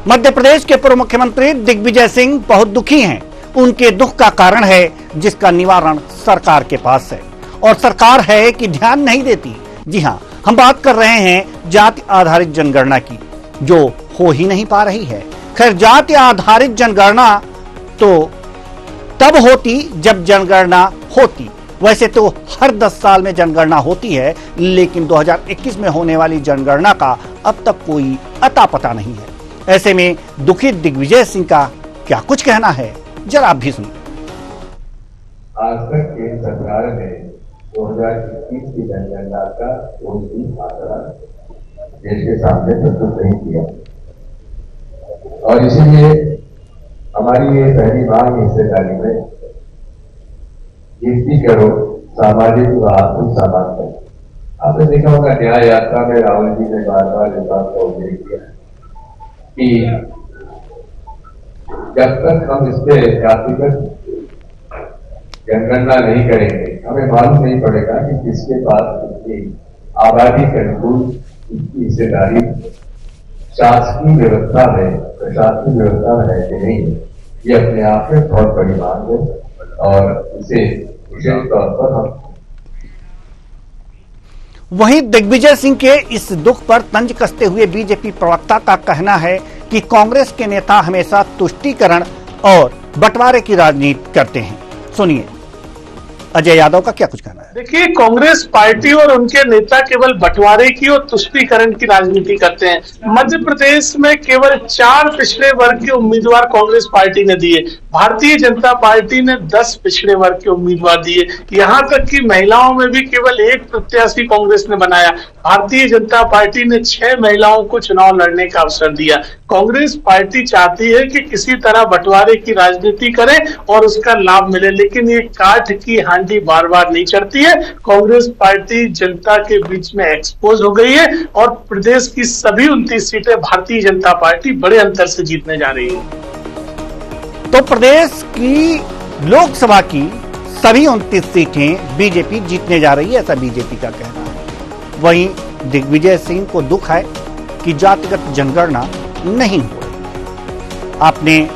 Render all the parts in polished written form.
मध्य प्रदेश के पूर्व मुख्यमंत्री दिग्विजय सिंह बहुत दुखी हैं। उनके दुख का कारण है जिसका निवारण सरकार के पास है और सरकार है कि ध्यान नहीं देती। जी हां, हम बात कर रहे हैं जाति आधारित जनगणना की, जो हो ही नहीं पा रही है। खैर, जाति आधारित जनगणना तो तब होती जब जनगणना होती। वैसे तो हर 10 साल में जनगणना होती है, लेकिन 2021 में होने वाली जनगणना का अब तक कोई अता पता नहीं है। ऐसे में दुखी दिग्विजय सिंह का क्या कुछ कहना है, जरा आप भी सुनिए। आज तक केंद्र सरकार ने 2021 की जनगणना का कोई भी आंकड़ा देश के सामने प्रस्तुत नहीं किया और इसीलिए हमारी ये पहली मांग हिस्सेदारी में गिनती करो सामाजिक व आर्थिक समानता। आपने देखा होगा न्याय यात्रा में राहुल जी ने बार बार इस बात का उल्लेख किया कि जब तक हम इस पे जातिगत जनगणना नहीं करेंगे, हमें मालूम नहीं पड़ेगा कि किसके पास कितनी आबादी के अनुकूल इसकी हिस्सेदारी शासकीय व्यवस्था में, प्रशासनिक व्यवस्था में है कि नहीं। ये अपने आप में बहुत बड़ी मांग है और इसे विशेष तौर पर हम। वहीं दिग्विजय सिंह के इस दुख पर तंज कसते हुए बीजेपी प्रवक्ता का कहना है कि कांग्रेस के नेता हमेशा तुष्टीकरण और बंटवारे की राजनीति करते हैं। सुनिए अजय यादव का क्या कुछ कहना है। देखिए, कांग्रेस पार्टी और उनके नेता केवल बंटवारे की और तुष्टीकरण की राजनीति करते हैं। मध्य प्रदेश में केवल 4 पिछड़े वर्ग के उम्मीदवार कांग्रेस पार्टी ने दिए। भारतीय जनता पार्टी ने 10 पिछड़े वर्ग के उम्मीदवार दिए। यहां तक कि महिलाओं में भी केवल 1 प्रत्याशी कांग्रेस ने बनाया। भारतीय जनता पार्टी ने 6 महिलाओं को चुनाव लड़ने का अवसर दिया। कांग्रेस पार्टी चाहती है कि किसी तरह बंटवारे की राजनीति करें और उसका लाभ मिले, लेकिन ये काठ की हांडी बार बार नहीं चढ़ती है। कांग्रेस पार्टी जनता के बीच में एक्सपोज हो गई है और प्रदेश की सभी 29 सीटें भारतीय जनता पार्टी बड़े अंतर से जीतने जा रही है। तो प्रदेश की लोकसभा की सभी 29 सीटें बीजेपी जीतने जा रही है, ऐसा बीजेपी का कहना है। वहीं दिग्विजय सिंह को दुख है कि जातिगत जनगणना नहीं हो रही। आपने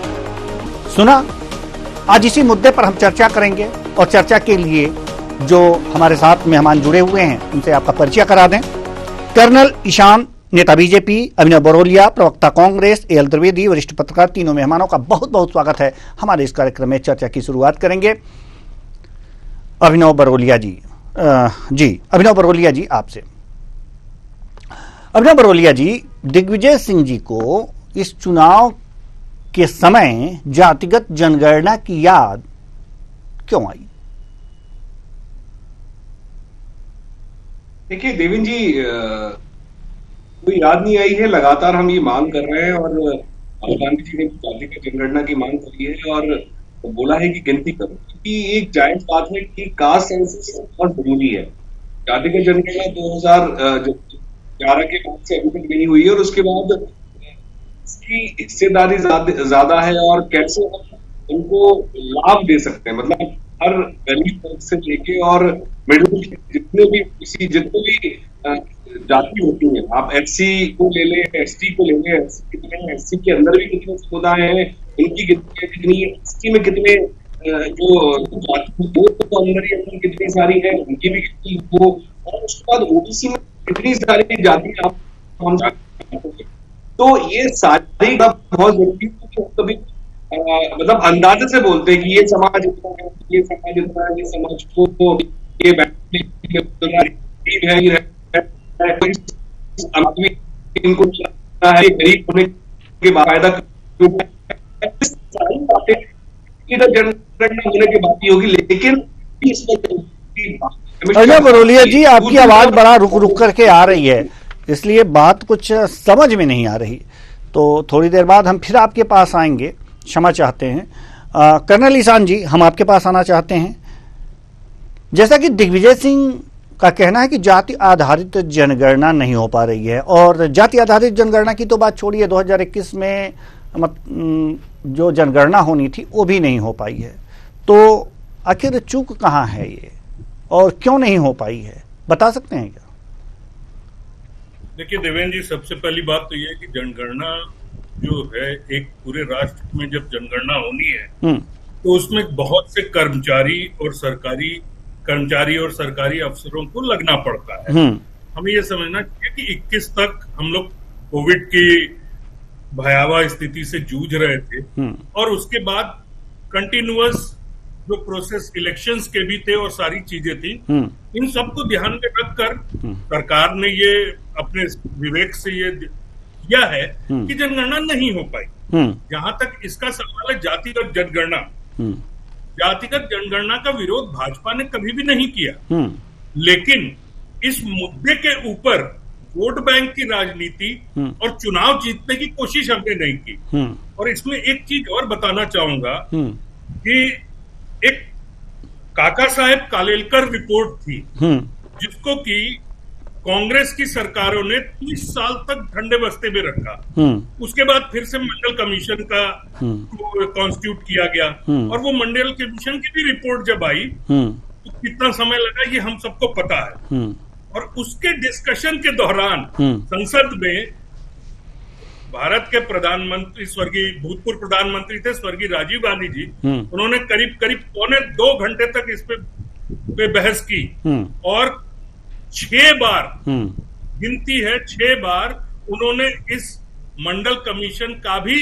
सुना, आज इसी मुद्दे पर हम चर्चा करेंगे और चर्चा के लिए जो हमारे साथ मेहमान जुड़े हुए हैं उनसे आपका परिचय करा दें। कर्नल ईशान, नेता बीजेपी, अभिनव बरोलिया, प्रवक्ता कांग्रेस, एल द्विवेदी, वरिष्ठ पत्रकार, तीनों मेहमानों का बहुत बहुत स्वागत है हमारे इस कार्यक्रम में। चर्चा की शुरुआत करेंगे अभिनव बरोलिया जी। अभिनव बरोलिया जी, आपसे। अभिनव बरोलिया जी, दिग्विजय सिंह जी को इस चुनाव के समय जातिगत जनगणना की याद क्यों आई? देखिए देवेंद्र जी, कोई याद नहीं आई है। लगातार हम ये मांग कर रहे हैं और राहुल गांधी जी ने जातिगत जनगणना की मांग करी है और बोला है कि गिनती करो, क्योंकि एक जायज बात है कि कास्ट सेंसस बहुत जरूरी है। जातिगत जनगणना 2011 के बाद से अभी तक नहीं हुई है और उसके बाद इसकी हिस्सेदारी ज्यादा है और कैसे हम उनको लाभ दे सकते हैं। मतलब हर गरीब वर्ग से लेके और मिडिल जितने भी जाति होती है, आप एससी को ले लें, एसटी को ले लें, एससी के अंदर भी कितने समुदाय हैं, उनकी कितनी, एसटी में कितने जो जाति तो अंदर ही अंदर कितनी सारी है, उनकी भी कितनी हो, और उसके बाद ओबीसी में कितनी सारी जाति हम तो ये सारी बहुत जरूरी है। कभी मतलब अंदाजे से बोलते हैं कि ये समाज इतना है, ये समाज इतना है, ये समाज को ये गरीब है, इनको है गरीब होने के बाकायदा सारी बातें जनगणना होने के बाद ही होगी। लेकिन अभिनव बरोलिया जी, आपकी आवाज बड़ा रुक रुक करके आ रही है, इसलिए बात कुछ समझ में नहीं आ रही। तो थोड़ी देर बाद हम फिर आपके पास आएंगे, क्षमा चाहते हैं। कर्नल ईशान जी, हम आपके पास आना चाहते हैं। जैसा कि दिग्विजय सिंह का कहना है कि जाति आधारित जनगणना नहीं हो पा रही है, और जाति आधारित जनगणना की तो बात छोड़िए, 2021 में जो जनगणना होनी थी वो भी नहीं हो पाई है। तो आखिर चूक कहाँ है ये और क्यों नहीं हो पाई है, बता सकते हैं क्या? देखिए देवेंद्र जी, सबसे पहली बात तो ये है कि जनगणना जो है, एक पूरे राष्ट्र में जब जनगणना होनी है हम्म, तो उसमें बहुत से कर्मचारी और सरकारी अफसरों को लगना पड़ता है। हम्म, हमें ये समझना चाहिए कि 21 तक हम लोग कोविड की भयावह स्थिति से जूझ रहे थे और उसके बाद कंटिन्यूअस जो प्रोसेस इलेक्शंस के भी थे और सारी चीजें थी, इन सबको ध्यान में रखकर सरकार ने ये अपने विवेक से ये किया है कि जनगणना नहीं हो पाई। जहां तक इसका सवाल है जातिगत जनगणना का विरोध भाजपा ने कभी भी नहीं किया, लेकिन इस मुद्दे के ऊपर वोट बैंक की राजनीति और चुनाव जीतने की कोशिश हमने नहीं की। और इसमें एक चीज और बताना चाहूंगा कि एक काका साहेब कालेलकर रिपोर्ट थी जिसको कि कांग्रेस की सरकारों ने 30 साल तक ठंडे बस्ते में रखा। उसके बाद फिर से मंडल कमीशन का कॉन्स्टिट्यूट किया गया और वो मंडल कमीशन की भी रिपोर्ट जब आई तो कितना समय लगा ये हम सबको पता है। और उसके डिस्कशन के दौरान संसद में भारत के प्रधानमंत्री भूतपूर्व प्रधानमंत्री थे स्वर्गीय राजीव गांधी जी, उन्होंने करीब 2.25 घंटे तक इस पे बहस की और 6 बार गिनती है 6 बार उन्होंने इस मंडल कमीशन का भी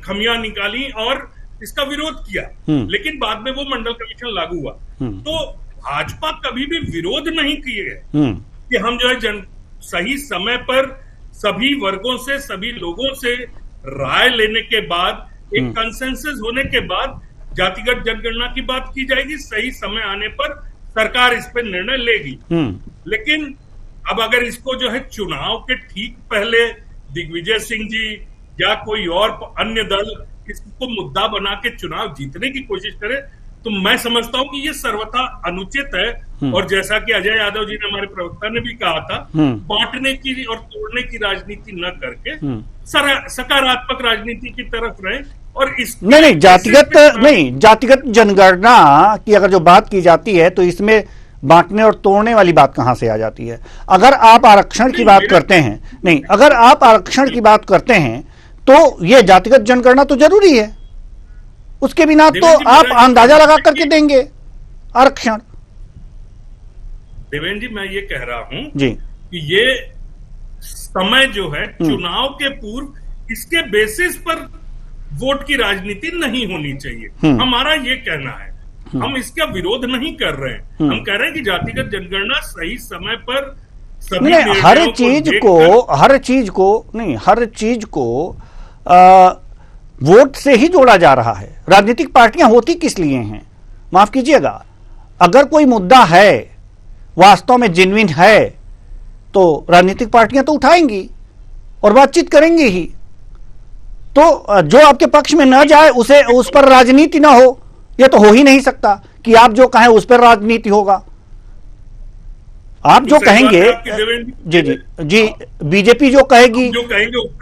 खामियां निकाली और इसका विरोध किया, लेकिन बाद में वो मंडल कमीशन लागू हुआ। तो भाजपा कभी भी विरोध नहीं किए कि हम जो है सही समय पर सभी वर्गों से सभी लोगों से राय लेने के बाद एक कंसेंसस होने के बाद जातिगत जनगणना की बात की जाएगी, सही समय आने पर सरकार इस पर निर्णय लेगी। लेकिन अब अगर इसको जो है चुनाव के ठीक पहले दिग्विजय सिंह जी या कोई और अन्य दल इसको मुद्दा बना के चुनाव जीतने की कोशिश करे तो मैं समझता हूं कि ये सर्वथा अनुचित है। और जैसा कि अजय यादव जी ने हमारे प्रवक्ता ने भी कहा था, बांटने की और तोड़ने की राजनीति न करके सकारात्मक राजनीति की तरफ रहे। और इस जातिगत जनगणना की अगर जो बात की जाती है तो इसमें बांटने और तोड़ने वाली बात कहां से आ जाती है? अगर आप आरक्षण की बात करते हैं, अगर आप आरक्षण की बात करते हैं तो यह जातिगत जनगणना तो जरूरी है, उसके बिना तो आप अंदाजा लगा करके देंगे आरक्षण। देवेंद्र जी, मैं ये कह रहा हूं जी कि ये समय जो है चुनाव के पूर्व इसके बेसिस पर वोट की राजनीति नहीं होनी चाहिए, हमारा ये कहना है। हम इसका विरोध नहीं कर रहे हैं, हम कह रहे हैं कि जातिगत जनगणना सही समय पर सभी हर चीज को वोट से ही जोड़ा जा रहा है। राजनीतिक पार्टियां होती किस लिए हैं? माफ कीजिएगा, अगर कोई मुद्दा है वास्तव में जेन्युइन है तो राजनीतिक पार्टियां तो उठाएंगी और बातचीत करेंगी ही। तो जो आपके पक्ष में न जाए उस पर राजनीति ना हो, यह तो हो ही नहीं सकता कि आप जो कहें उस पर राजनीति होगा। आप जो कहेंगे जी बीजेपी जो कहेगी उस पर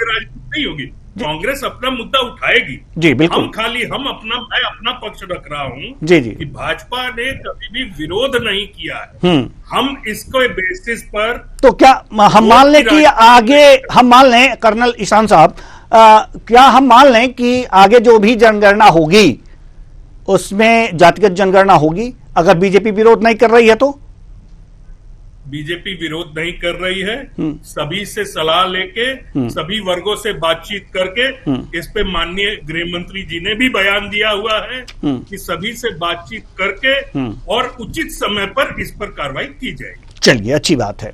राजनीति नहीं होगी, कांग्रेस अपना मुद्दा उठाएगी। जी बिल्कुल। मैं अपना पक्ष रख रहा हूं जी कि भाजपा ने कभी भी विरोध नहीं किया है। हम इसको बेसिस पर तो क्या हम मान लें कि आगे हम मान लें कर्नल ईशान साहब, क्या हम मान लें कि आगे जो भी जनगणना होगी उसमें जातिगत जनगणना होगी अगर बीजेपी विरोध नहीं कर रही है? तो बीजेपी विरोध नहीं कर रही है, सभी से सलाह लेके सभी वर्गों से बातचीत करके इस पे माननीय गृह मंत्री जी ने भी बयान दिया हुआ है कि सभी से बातचीत करके और उचित समय पर इस पर कार्रवाई की जाएगी। चलिए, अच्छी बात है।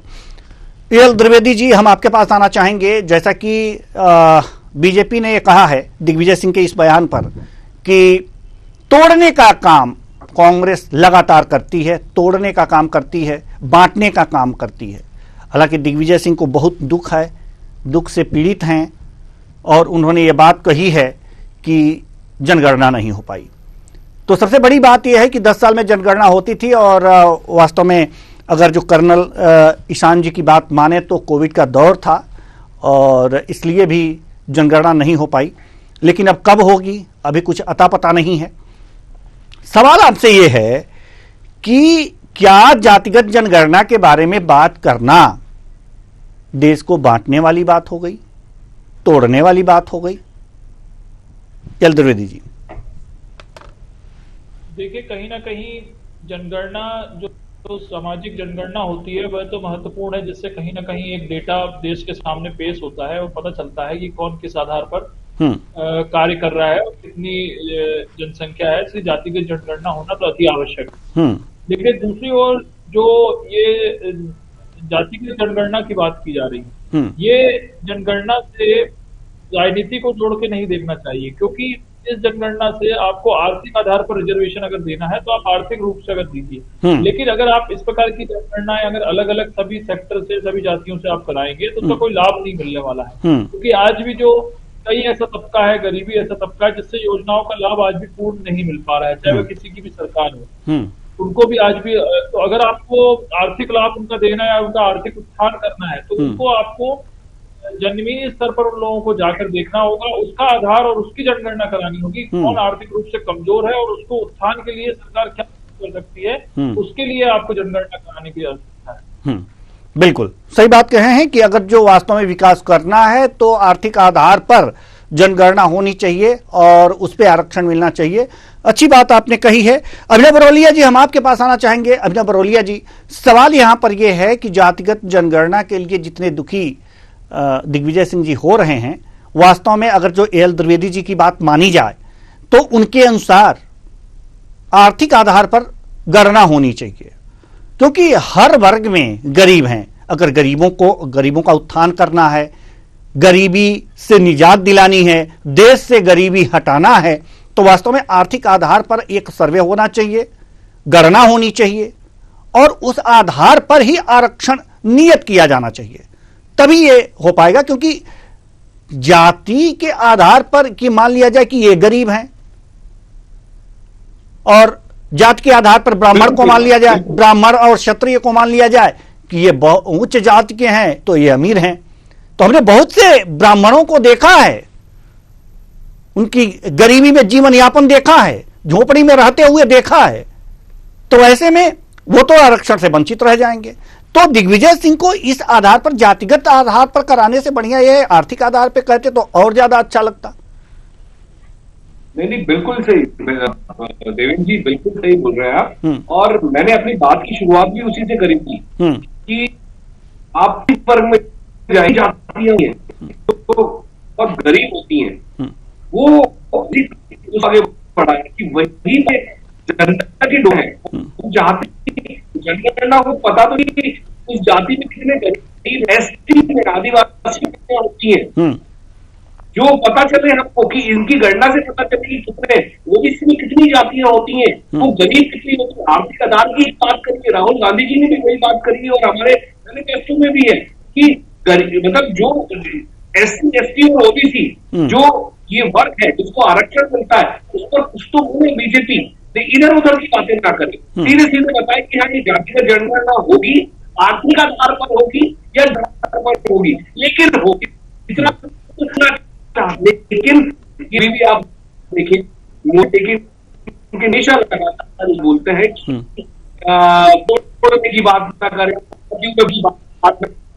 पीएल द्विवेदी जी, हम आपके पास आना चाहेंगे। जैसा कि बीजेपी ने यह कहा है दिग्विजय सिंह के इस बयान पर कि तोड़ने का काम कांग्रेस लगातार करती है, तोड़ने का काम करती है, बांटने का काम करती है। हालांकि दिग्विजय सिंह को बहुत दुख है, दुख से पीड़ित हैं और उन्होंने ये बात कही है कि जनगणना नहीं हो पाई। तो सबसे बड़ी बात यह है कि 10 साल में जनगणना होती थी और वास्तव में अगर जो कर्नल ईशान जी की बात माने तो कोविड का दौर था और इसलिए भी जनगणना नहीं हो पाई। लेकिन अब कब होगी अभी कुछ अता पता नहीं है। सवाल आपसे यह है कि क्या जातिगत जनगणना के बारे में बात करना देश को बांटने वाली बात हो गई? तोड़ने वाली बात हो गई। एल द्विवेदी जी, देखिए, कहीं ना कहीं जनगणना जो तो सामाजिक जनगणना होती है वह तो महत्वपूर्ण है, जिससे कहीं ना कहीं एक डेटा देश के सामने पेश होता है और पता चलता है कि कौन किस आधार पर कार्य कर रहा है और कितनी जनसंख्या है। इसलिए जातिगत जनगणना होना तो अति आवश्यक है। लेकिन दूसरी ओर जो ये जातिगत जनगणना की बात की जा रही है, ये जनगणना से राजनीति को जोड़ के नहीं देखना चाहिए, क्योंकि इस जनगणना से आपको आर्थिक आधार पर रिजर्वेशन अगर देना है तो आप आर्थिक रूप से अगर दीजिए। लेकिन अगर आप इस प्रकार की जनगणनाएं अगर अलग अलग सभी सेक्टर से, सभी जातियों से आप कराएंगे तो उसका कोई लाभ नहीं मिलने वाला है। क्योंकि आज भी जो कई ऐसा तबका है, गरीबी ऐसा तबका है जिससे योजनाओं का लाभ आज भी पूर्ण नहीं मिल पा रहा है, चाहे वह किसी की भी सरकार हो। उनको भी आज भी, तो अगर आपको आर्थिक लाभ उनका देना है, उनका आर्थिक उत्थान करना है, तो उनको आपको जमीनी स्तर पर उन लोगों को जाकर देखना होगा, उसका आधार और उसकी जनगणना करानी होगी, कौन आर्थिक रूप से कमजोर है और उसको उत्थान के लिए सरकार क्या कर सकती है, उसके लिए आपको जनगणना कराने की आवश्यकता है। बिल्कुल सही बात कहे हैं कि अगर जो वास्तव में विकास करना है तो आर्थिक आधार पर जनगणना होनी चाहिए और उस पर आरक्षण मिलना चाहिए। अच्छी बात आपने कही है। अभिनव बरोलिया जी, हम आपके पास आना चाहेंगे। अभिनव बरोलिया जी, सवाल यहां पर यह है कि जातिगत जनगणना के लिए जितने दुखी दिग्विजय सिंह जी हो रहे हैं, वास्तव में अगर जो एल द्विवेदी जी की बात मानी जाए तो उनके अनुसार आर्थिक आधार पर गणना होनी चाहिए, क्योंकि हर वर्ग में गरीब हैं। अगर गरीबों का उत्थान करना है, गरीबी से निजात दिलानी है, देश से गरीबी हटाना है, तो वास्तव में आर्थिक आधार पर एक सर्वे होना चाहिए, गणना होनी चाहिए और उस आधार पर ही आरक्षण नियत किया जाना चाहिए, तभी ये हो पाएगा। क्योंकि जाति के आधार पर कि मान लिया जाए कि ये गरीब हैं और जाति के आधार पर ब्राह्मण को मान लिया जाए, ब्राह्मण और क्षत्रिय को मान लिया जाए कि ये उच्च जाति के हैं तो ये अमीर हैं। तो हमने बहुत से ब्राह्मणों को देखा है, उनकी गरीबी में जीवन यापन देखा है, झोपड़ी में रहते हुए देखा है, तो ऐसे में वो तो आरक्षण से वंचित रह जाएंगे। तो दिग्विजय सिंह को इस आधार पर, जातिगत आधार पर कराने से बढ़िया ये आर्थिक आधार पर कहते तो और ज्यादा अच्छा लगता। नहीं, बिल्कुल सही देवेंद्र जी, बिल्कुल सही बोल रहे हैं आप। और मैंने अपनी बात की शुरुआत भी उसी से करी थी कि आप इस वर्ग में जाती हैं तो और गरीब होती हैं, वो आगे बढ़ा है कि वही जनता की डोर है। जाति जनगणना को पता तो नहीं उस जाति में कितने गरीब, एसटी में, आदिवासी में होती है, जो पता चले हमको कि इनकी गणना से पता चले कि कितने ओबीसी में कितनी जातियां होती हैं, वो गरीब कितनी होती है। आर्थिक आधार की बात करिए, राहुल गांधी जी ने भी वही बात करी है और हमारे मैनिफेस्टो में भी है कि मतलब जो एससी, एसटी और ओबीसी जो ये वर्ग है जिसको आरक्षण मिलता है, उस पर कुछ तो बोले बीजेपी, इधर उधर की बातें ना करें, सीधे सीधे बताए कि हाँ ये जातिगत जनगणना होगी, आर्थिक आधार पर होगी या आधार पर होगी, लेकिन होगी इतना, लेकिन ये भी आप देखिए, लेकिन उनके निशा लगातार बोलते हैं तोड़ने की बात ना करें,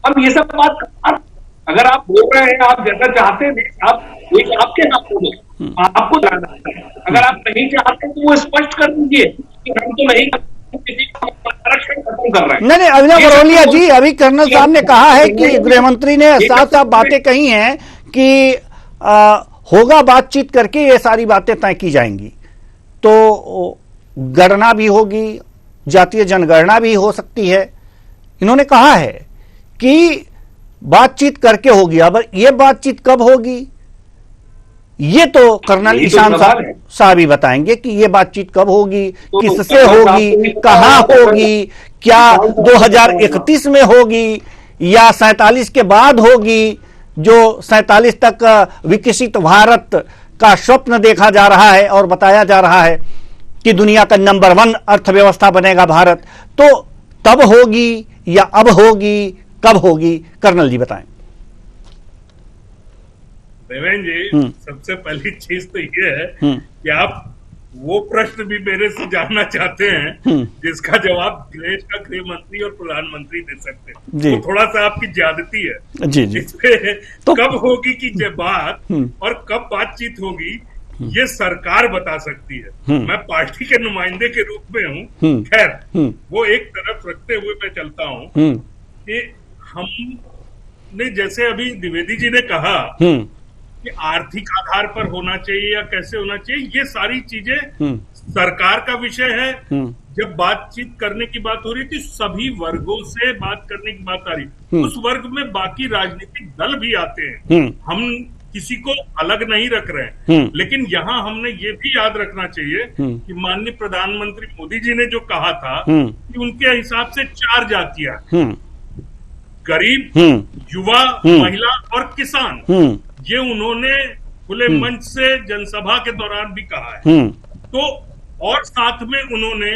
हम ये सब बात, अगर आप बोल रहे हैं, आप जैसा चाहते हैं, आप आपके हाथ में आपको जाना है, अगर आप नहीं चाहते तो वो स्पष्ट कर दीजिए कि हम तो नहीं आरक्षण खत्म कर रहे हैं। नहीं, अभिनव बरोलिया जी, अभी कर्नल साहब ने कहा है कि गृह मंत्री ने साफ साफ बातें कही हैं कि होगा बातचीत करके ये सारी बातें तय की जाएंगी, तो गणना भी होगी, जातीय जनगणना भी हो सकती है। इन्होंने कहा है कि बातचीत करके होगी। अब ये बातचीत कब होगी ये तो कर्नल ईशान साहब ही बताएंगे कि ये बातचीत कब होगी, किससे होगी, कहां होगी, क्या 2031 में होगी या 47 के बाद होगी, जो 47 तक विकसित भारत का स्वप्न देखा जा रहा है और बताया जा रहा है कि दुनिया का नंबर 1 अर्थव्यवस्था बनेगा भारत। तो तब होगी या अब होगी, कब होगी, कर्नल जी बताएं। देवेंद्र जी, सबसे पहली चीज तो ये है कि आप वो प्रश्न भी मेरे से जानना चाहते हैं जिसका जवाब देश का गृह मंत्री और प्रधानमंत्री दे सकते हैं। जी। तो थोड़ा सा आपकी ज्यादती है जी जी इसपे तो कब होगी कि जब बात और कब बातचीत होगी ये सरकार बता सकती है। मैं पार्टी के नुमाइंदे के रूप में हूँ। खैर वो एक तरफ रखते हुए मैं चलता हूँ कि हमने जैसे अभी द्विवेदी जी ने कहा कि आर्थिक आधार पर होना चाहिए या कैसे होना चाहिए, ये सारी चीजें सरकार का विषय है। जब बातचीत करने की बात हो रही थी सभी वर्गों से बात करने की बात आ रही, उस वर्ग में बाकी राजनीतिक दल भी आते हैं। हम किसी को अलग नहीं रख रहे हैं, लेकिन यहाँ हमने ये भी याद रखना चाहिए कि माननीय प्रधानमंत्री मोदी जी ने जो कहा था कि उनके हिसाब से 4 जातियां, गरीब, युवा, महिला और किसान, ये उन्होंने खुले मंच से जनसभा के दौरान भी कहा है। तो और साथ में उन्होंने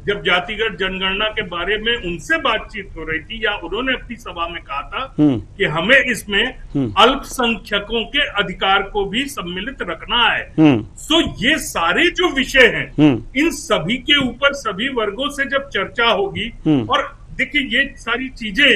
जब जातिगत जनगणना के बारे में उनसे बातचीत हो रही थी या उन्होंने अपनी सभा में कहा था कि हमें इसमें अल्पसंख्यकों के अधिकार को भी सम्मिलित रखना है। सो ये सारे जो विषय हैं इन सभी के ऊपर सभी वर्गों से जब चर्चा होगी, और देखिए ये सारी चीजें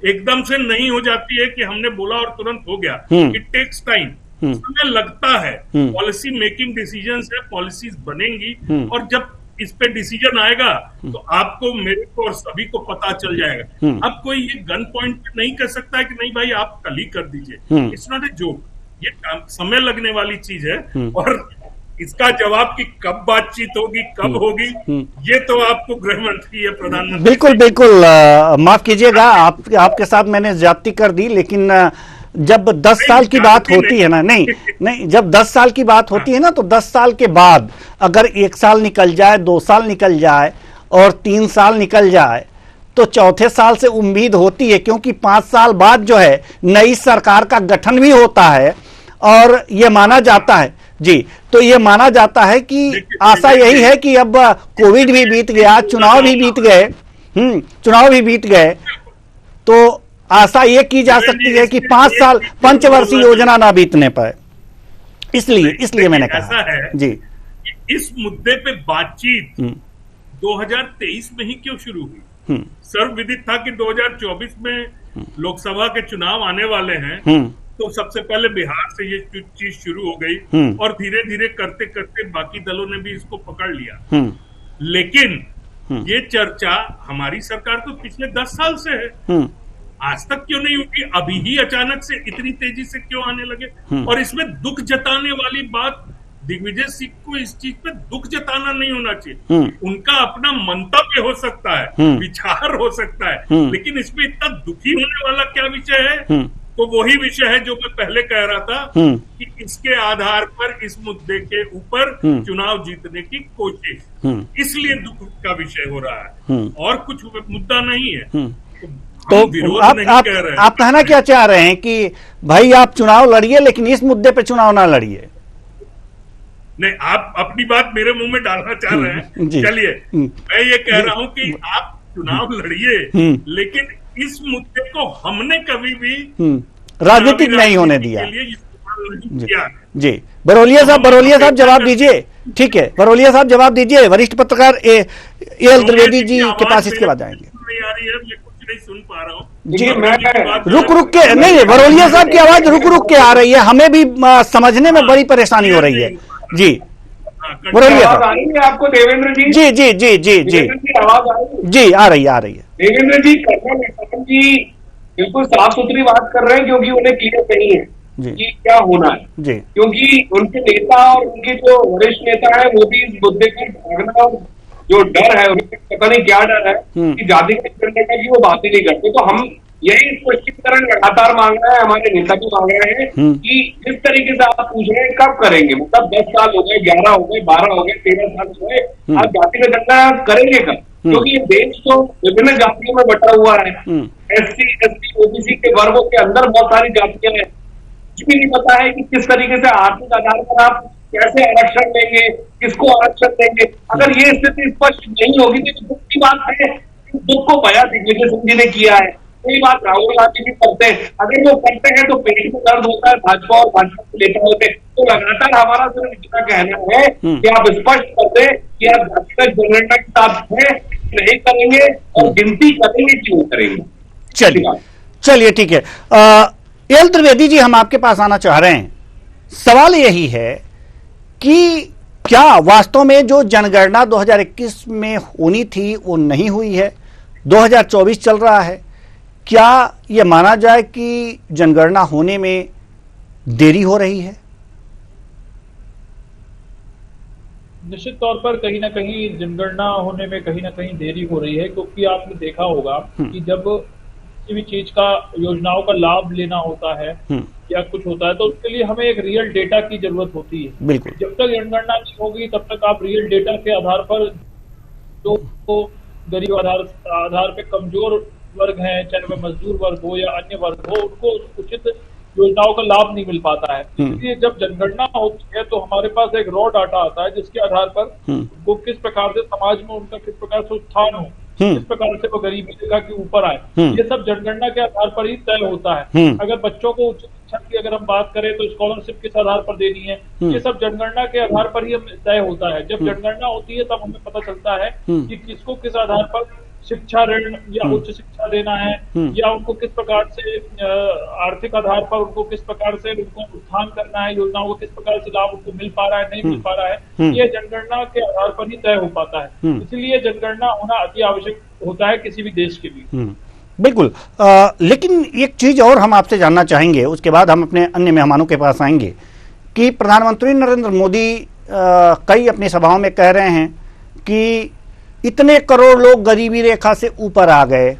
एकदम से नहीं हो जाती है कि हमने बोला और तुरंत हो गया। इट टेक्स टाइम, समय लगता है। पॉलिसी मेकिंग डिसीजंस है, पॉलिसीज बनेंगी और जब इस पे डिसीजन आएगा तो आपको, मेरे को और सभी को पता चल जाएगा। अब कोई ये गन पॉइंट पे नहीं कर सकता है कि नहीं भाई आप कल ही कर दीजिए। इट्स नॉट ए जोक, ये समय लगने वाली चीज है। और इसका जवाब कि कब बातचीत होगी, कब होगी, ये तो आपको गृह मंत्री या प्रधानमंत्री। बिल्कुल बिल्कुल, माफ कीजिएगा आपके साथ मैंने ज्यादती कर दी, लेकिन जब 10 साल की बात होती है ना, नहीं जब 10 साल की बात होती है ना, तो 10 साल के बाद अगर 1 साल निकल जाए, 2 साल निकल जाए और 3 साल निकल जाए तो चौथे साल से उम्मीद होती है, क्योंकि 5 साल बाद जो है नई सरकार का गठन भी होता है और ये माना जाता है जी, तो ये माना जाता है कि आशा यही है कि अब कोविड भी बीत गया, चुनाव भी बीत गए, तो आशा ये की जा सकती है कि 5 साल पंचवर्षीय योजना ना बीतने पाए। इसलिए मैंने कहा ऐसा है जी, इस मुद्दे पे बातचीत 2023 में ही क्यों शुरू हुई? सर्वविदित था कि 2024 में लोकसभा के चुनाव आने वाले हैं, तो सबसे पहले बिहार से ये चीज शुरू हो गई और धीरे धीरे करते करते बाकी दलों ने भी इसको पकड़ लिया। लेकिन ये चर्चा हमारी सरकार तो पिछले 10 साल से है, आज तक क्यों नहीं उठी? अभी ही अचानक से इतनी तेजी से क्यों आने लगे? और इसमें दुख जताने वाली बात, दिग्विजय सिंह को इस चीज पे दुख जताना नहीं होना चाहिए। उनका अपना मंतव्य हो सकता है, विचार हो सकता है, लेकिन इसमें इतना दुखी होने वाला क्या विषय है? तो वही विषय है जो मैं पहले कह रहा था कि इसके आधार पर इस मुद्दे के ऊपर चुनाव जीतने की कोशिश, इसलिए दुख का विषय हो रहा है और कुछ मुद्दा नहीं है। तो आप कहना क्या चाह रहे हैं कि भाई आप चुनाव लड़िए लेकिन इस मुद्दे पे चुनाव ना लड़िए? नहीं, आप अपनी बात मेरे मुंह में डालना चाह रहे हैं। चलिए, मैं ये कह रहा हूं कि आप चुनाव लड़िए, लेकिन इस मुद्दे को हमने कभी भी राजनीतिक नहीं होने दिया। जी, बरोलिया साहब जवाब दीजिए। ठीक है, बरोलिया साहब जवाब दीजिए। वरिष्ठ पत्रकार एल त्रिवेदी जी के पास इसके बाद आएंगे। नहीं सुन पा रहा हूँ जी, मैं रुक के नहीं, बरोलिया साहब की आवाज रुक के आ रही है, हमें भी समझने में बड़ी परेशानी हो रही है। जी बरोलिया साहब, आपको देवेंद्र जी? जी जी जी जी जी आवाज आ रही है? जी आ रही है। देवेंद्र जी, कर्नल जी बिल्कुल साफ सुथरी बात कर रहे हैं, क्योंकि उन्हें क्लियर नहीं है कि क्या होना है जी, क्योंकि उनके नेता और उनके जो वरिष्ठ नेता है वो भी इस मुद्दे का भागना और जो डर है, उन्हें पता नहीं क्या डर है कि जातिगत जनगणना की वो बात ही नहीं करते। तो हम यही स्पष्टीकरण लगातार मांग रहे हैं, हमारे नेता भी मांग रहे हैं कि जिस तरीके से आप पूछ रहे हैं कब करेंगे, मतलब 10 साल हो गए, 11 हो गए, 12 हो गए, 13 साल हो गए, आप जातिगत जनगणना करेंगे कब? क्योंकि ये देश तो विभिन्न जातियों में बटा हुआ है, SC, ST, OBC के वर्गों के अंदर बहुत सारी जातियां हैं। कुछ भी नहीं पता है कि किस तरीके से आर्थिक आधार पर आप कैसे आरक्षण देंगे, किसको आरक्षण देंगे। अगर ये स्थिति स्पष्ट नहीं होगी तो दुख की बात है, दुख को बयां दिग्विजय सिंह जी ने किया है, यही बात राहुल गांधी भी करते हैं। अगर वो करते हैं तो पेट में दर्द होता है भाजपा और भाजपा के नेताओं में, तो लगातार हमारा सिर्फ इतना कहना है कि आप स्पष्ट कर दें कि आप जातिगत जनगणना के साथ हैं, नहीं करेंगे और गिनती करेंगे क्यों करेंगे। चलिए ठीक है। एल त्रिवेदी जी, हम आपके पास आना चाह रहे हैं। सवाल यही है कि क्या वास्तव में जो जनगणना 2021 में होनी थी वो नहीं हुई है, 2024 चल रहा है, क्या यह माना जाए कि जनगणना होने में देरी हो रही है? निश्चित तौर पर कहीं ना कहीं जनगणना होने में कहीं ना कहीं देरी हो रही है, क्योंकि आपने देखा होगा कि जब किसी भी चीज का, योजनाओं का लाभ लेना होता है या कुछ होता है तो उसके लिए हमें एक रियल डेटा की जरूरत होती है। बिल्कुल। जब तक जनगणना नहीं होगी तब तक आप रियल डेटा के आधार पर जो गरीब आधार पे कमजोर वर्ग हैं, चाहे वह मजदूर वर्ग हो या अन्य वर्ग हो, उनको उचित योजनाओं का लाभ नहीं मिल पाता है। इसलिए जब जनगणना होती है तो हमारे पास एक रॉ डाटा आता है जिसके आधार पर वो किस प्रकार से समाज में उनका किस प्रकार से उत्थान हो, किस प्रकार से वो गरीबी रेखा के ऊपर आए, ये सब जनगणना के आधार पर ही तय होता है। अगर बच्चों को उच्च शिक्षा की अगर हम बात करें तो स्कॉलरशिप किस आधार पर देनी है, ये सब जनगणना के आधार पर ही तय होता है। जब जनगणना होती है तब हमें पता चलता है कि किसको किस आधार पर शिक्षा ऋण या उच्च शिक्षा देना है, या उनको किस प्रकार से आर्थिक आधार पर उनको किस प्रकार से उनको उत्थान करना है, योजनाओं को किस प्रकार से लाभ उनको मिल पा रहा है, नहीं मिल पा रहा है, ये जनगणना के आधार पर ही तय हो पाता है। इसलिए जनगणना होना अति आवश्यक होता है किसी भी देश के लिए। बिल्कुल। लेकिन एक चीज और हम आपसे जानना चाहेंगे, उसके बाद हम अपने अन्य मेहमानों के पास आएंगे, कि प्रधानमंत्री नरेंद्र मोदी कई अपनी सभाओं में कह रहे हैं कि इतने करोड़ लोग गरीबी रेखा से ऊपर आ गए,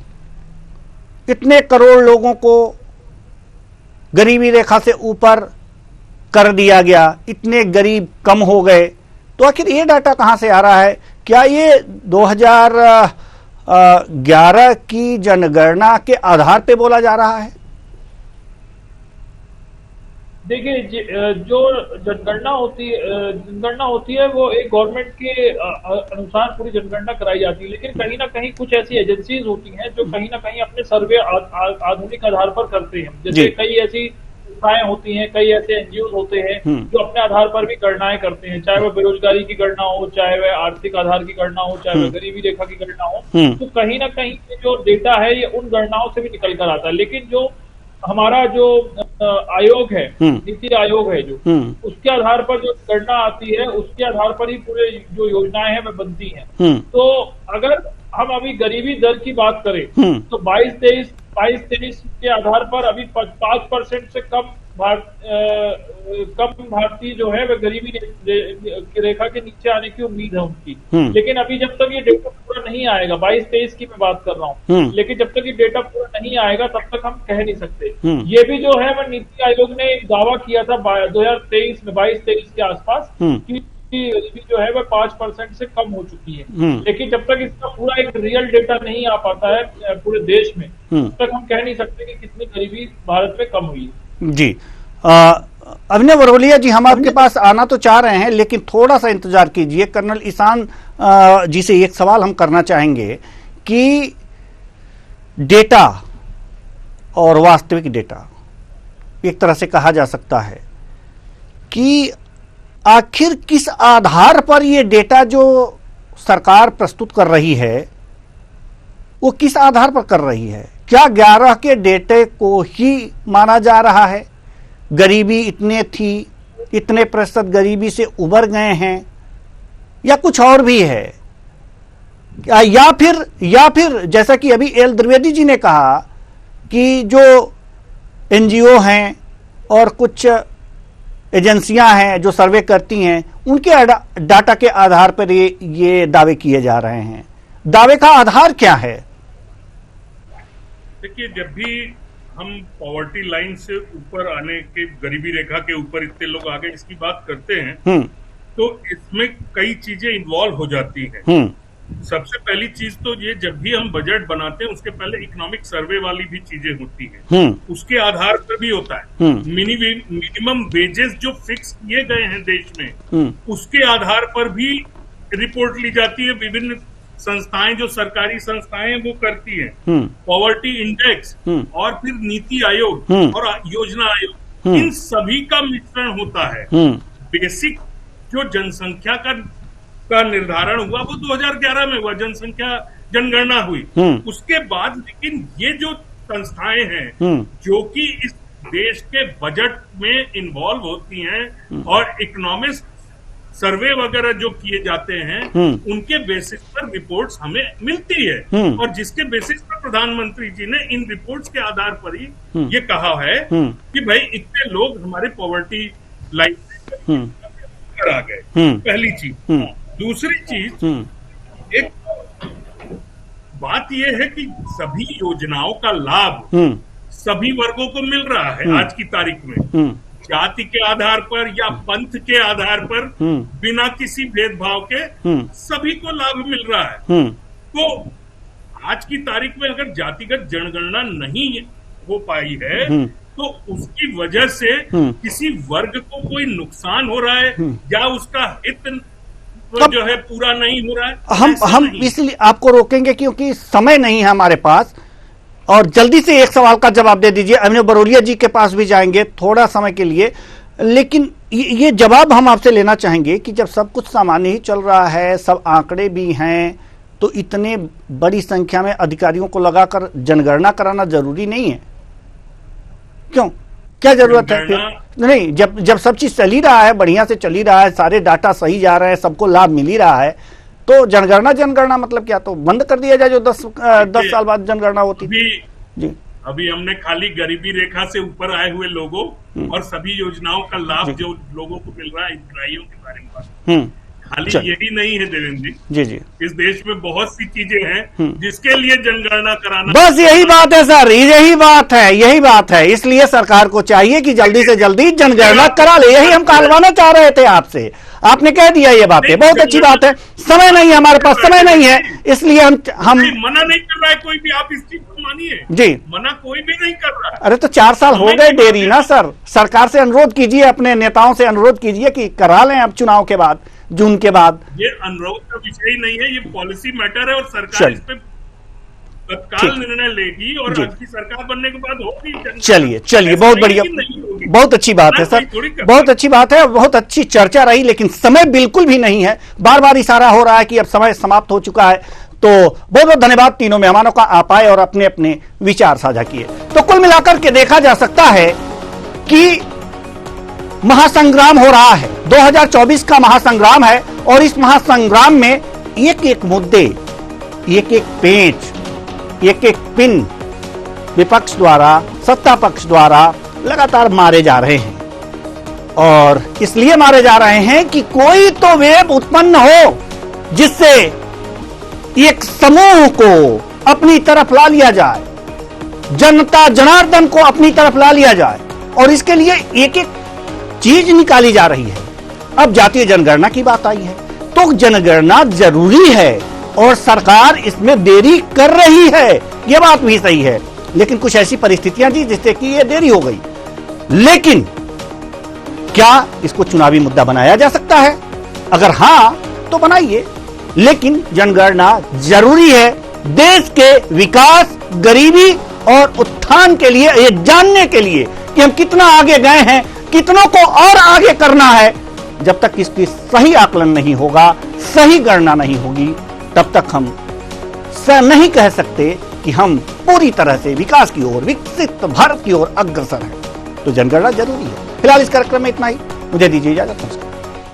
इतने करोड़ लोगों को गरीबी रेखा से ऊपर कर दिया गया, इतने गरीब कम हो गए। तो आखिर ये डाटा कहां से आ रहा है? क्या ये 2011 की जनगणना के आधार पे बोला जा रहा है? देखिए, जो जनगणना होती है वो एक गवर्नमेंट के अनुसार पूरी जनगणना कराई जाती है, लेकिन कहीं ना कहीं कुछ ऐसी एजेंसीज होती हैं जो कहीं ना कहीं अपने सर्वे आधुनिक आधार पर करते हैं। जैसे कई ऐसी संस्थाएं होती हैं, कई ऐसे एनजीओ होते हैं जो अपने आधार पर भी गणनाएं करते हैं, चाहे वह बेरोजगारी की गणना हो, चाहे वह आर्थिक आधार की गणना हो, चाहे वह गरीबी रेखा की गणना हो। तो कहीं ना कहीं जो डेटा है ये उन गणनाओं से भी निकल कर आता है। लेकिन जो हमारा जो आयोग है, नीति आयोग है, जो उसके आधार पर जो गणना आती है उसके आधार पर ही पूरे जो योजनाएं हैं वह बनती हैं। तो अगर हम अभी गरीबी दर की बात करें तो 22-23 के आधार पर अभी 5% से कम भारतीय जो है वह गरीबी रेखा के नीचे आने की उम्मीद है उनकी। लेकिन अभी जब तक ये डेटा पूरा नहीं आएगा, 22-23 की मैं बात कर रहा हूँ, लेकिन जब तक ये डेटा पूरा नहीं आएगा तब तक हम कह नहीं सकते। ये भी जो है वह नीति आयोग ने एक दावा किया था 2023 में, 22-23 के आसपास, कि गरीबी जो है वह 5% से कम हो चुकी है। लेकिन जब तक इसका पूरा एक रियल डेटा नहीं आ पाता है पूरे देश में, तब तक हम कह नहीं सकते कि कितनी गरीबी भारत में कम हुई है। जी, अभिनव बरवलिया जी, हम आपके पास आना तो चाह रहे हैं लेकिन थोड़ा सा इंतजार कीजिए। कर्नल ईशान जी से एक सवाल हम करना चाहेंगे कि डेटा और वास्तविक डेटा, एक तरह से कहा जा सकता है कि आखिर किस आधार पर ये डेटा जो सरकार प्रस्तुत कर रही है वो किस आधार पर कर रही है? क्या 11 के डेटे को ही माना जा रहा है? गरीबी इतने थी, इतने प्रतिशत गरीबी से उबर गए हैं, या कुछ और भी है? या फिर जैसा कि अभी एल त्रिवेदी जी ने कहा कि जो एनजीओ हैं और कुछ एजेंसियां हैं जो सर्वे करती हैं, उनके डाटा के आधार पर ये दावे किए जा रहे हैं। दावे का आधार क्या है? देखिए, जब भी हम पॉवर्टी लाइन से ऊपर आने के, गरीबी रेखा के ऊपर इतने लोग आगे इसकी बात करते हैं तो इसमें कई चीजें इन्वॉल्व हो जाती हैं। सबसे पहली चीज तो ये, जब भी हम बजट बनाते हैं उसके पहले इकोनॉमिक सर्वे वाली भी चीजें होती हैं, उसके आधार पर भी होता है। मिनिमम वेजेस जो फिक्स किए गए हैं देश में, उसके आधार पर भी रिपोर्ट ली जाती है। विभिन्न संस्थाएं, जो सरकारी संस्थाएं वो करती हैं, पॉवर्टी इंडेक्स और फिर नीति आयोग और योजना आयोग, इन सभी का मिश्रण होता है। बेसिक जो जनसंख्या का निर्धारण हुआ वो 2011 में हुआ, जनसंख्या जनगणना हुई। उसके बाद लेकिन ये जो संस्थाएं हैं जो कि इस देश के बजट में इन्वॉल्व होती हैं और इकोनॉमिक सर्वे वगैरह जो किए जाते हैं उनके बेसिस पर रिपोर्ट्स हमें मिलती है, और जिसके बेसिस पर प्रधानमंत्री जी ने इन रिपोर्ट्स के आधार पर ही ये कहा है कि भाई इतने लोग हमारे पॉवर्टी लाइन पर आ गए। पहली चीज। दूसरी चीज, एक बात यह है कि सभी योजनाओं का लाभ सभी वर्गों को मिल रहा है आज की तारीख में, जाति के आधार पर या पंथ के आधार पर, बिना किसी भेदभाव के सभी को लाभ मिल रहा है। तो आज की तारीख में अगर जातिगत जनगणना नहीं हो पाई है तो उसकी वजह से किसी वर्ग को कोई नुकसान हो रहा है या उसका हित जो है पूरा नहीं हो रहा है। हम इसलिए आपको रोकेंगे क्योंकि समय नहीं है हमारे पास, और जल्दी से एक सवाल का जवाब दे दीजिए। अभिनव बरोलिया जी के पास भी जाएंगे थोड़ा समय के लिए, लेकिन ये जवाब हम आपसे लेना चाहेंगे कि जब सब कुछ सामान्य ही चल रहा है, सब आंकड़े भी हैं, तो इतने बड़ी संख्या में अधिकारियों को लगाकर जनगणना कराना जरूरी नहीं है? क्यों, क्या जरूरत है? नहीं, जब सब चीज चल ही रहा है, बढ़िया से चल ही रहा है, सारे डाटा सही जा रहे हैं, सबको लाभ मिल ही रहा है, तो जनगणना मतलब क्या, तो बंद कर दिया जाए जो 10 साल बाद जनगणना होती जी। अभी हमने खाली गरीबी रेखा से ऊपर आए हुए लोगों और सभी योजनाओं का लाभ जो लोगों को मिल रहा है, हितग्राहियों के बारे में बात। खाली यही नहीं है देवेंद्र जी, जी इस देश में बहुत सी चीजें हैं जिसके लिए जनगणना कराना, बस यही बात है सर, यही बात है। इसलिए सरकार को चाहिए कि जल्दी से जल्दी जनगणना करा ले, यही हम कहलवाना चाह रहे थे आपसे। आपने कह दिया ये बातें, बहुत अच्छी बात है। समय नहीं है हमारे पास, समय नहीं है, इसलिए हम मना नहीं कर रहा है कोई भी, आप इस चीज को मानिए जी, मना कोई भी नहीं कर रहा है। अरे तो 4 साल हो गए देरी ना सर, सरकार से अनुरोध कीजिए, अपने नेताओं से अनुरोध कीजिए कि करा लें अब चुनाव के बाद, जून के बाद। ये अनुरोध का विषय ही नहीं है, ये पॉलिसी मैटर है और सरकार इस पे तत्काल निर्णय लेगी और आज की सरकार बनने के बाद होगी। चलिए बहुत बढ़िया, बहुत अच्छी बात है सर, बहुत अच्छी बात है, बहुत अच्छी चर्चा रही, लेकिन समय बिल्कुल भी नहीं है। बार बार इशारा हो रहा है कि अब समय समाप्त हो चुका है। तो बहुत बहुत धन्यवाद तीनों मेहमानों का, आप आए और अपने अपने विचार साझा किए। तो कुल मिलाकर के देखा जा सकता है कि महासंग्राम हो रहा है, 2024 का महासंग्राम है, और इस महासंग्राम में एक एक मुद्दे, एक एक पेंच, एक एक पिन विपक्ष द्वारा, सत्ता पक्ष द्वारा लगातार मारे जा रहे हैं। और इसलिए मारे जा रहे हैं कि कोई तो वेब उत्पन्न हो जिससे एक समूह को अपनी तरफ ला लिया जाए, जनता जनार्दन को अपनी तरफ ला लिया जाए, और इसके लिए एक एक चीज निकाली जा रही है। अब जातीय जनगणना की बात आई है, तो जनगणना जरूरी है और सरकार इसमें देरी कर रही है, यह बात भी सही है, लेकिन कुछ ऐसी परिस्थितियां थी जिससे कि यह देरी हो गई। लेकिन क्या इसको चुनावी मुद्दा बनाया जा सकता है? अगर हां तो बनाइए, लेकिन जनगणना जरूरी है देश के विकास, गरीबी और उत्थान के लिए, ये जानने के लिए कि हम कितना आगे गए हैं, कितनों को और आगे करना है। जब तक इसकी सही आकलन नहीं होगा, सही गणना नहीं होगी, तब तक हम नहीं कह सकते कि हम पूरी तरह से विकास की ओर, विकसित भारत की ओर अग्रसर हैं। तो जनगणना जरूरी है। फिलहाल इस कार्यक्रम में इतना ही, मुझे दीजिए इजाजत, नमस्कार।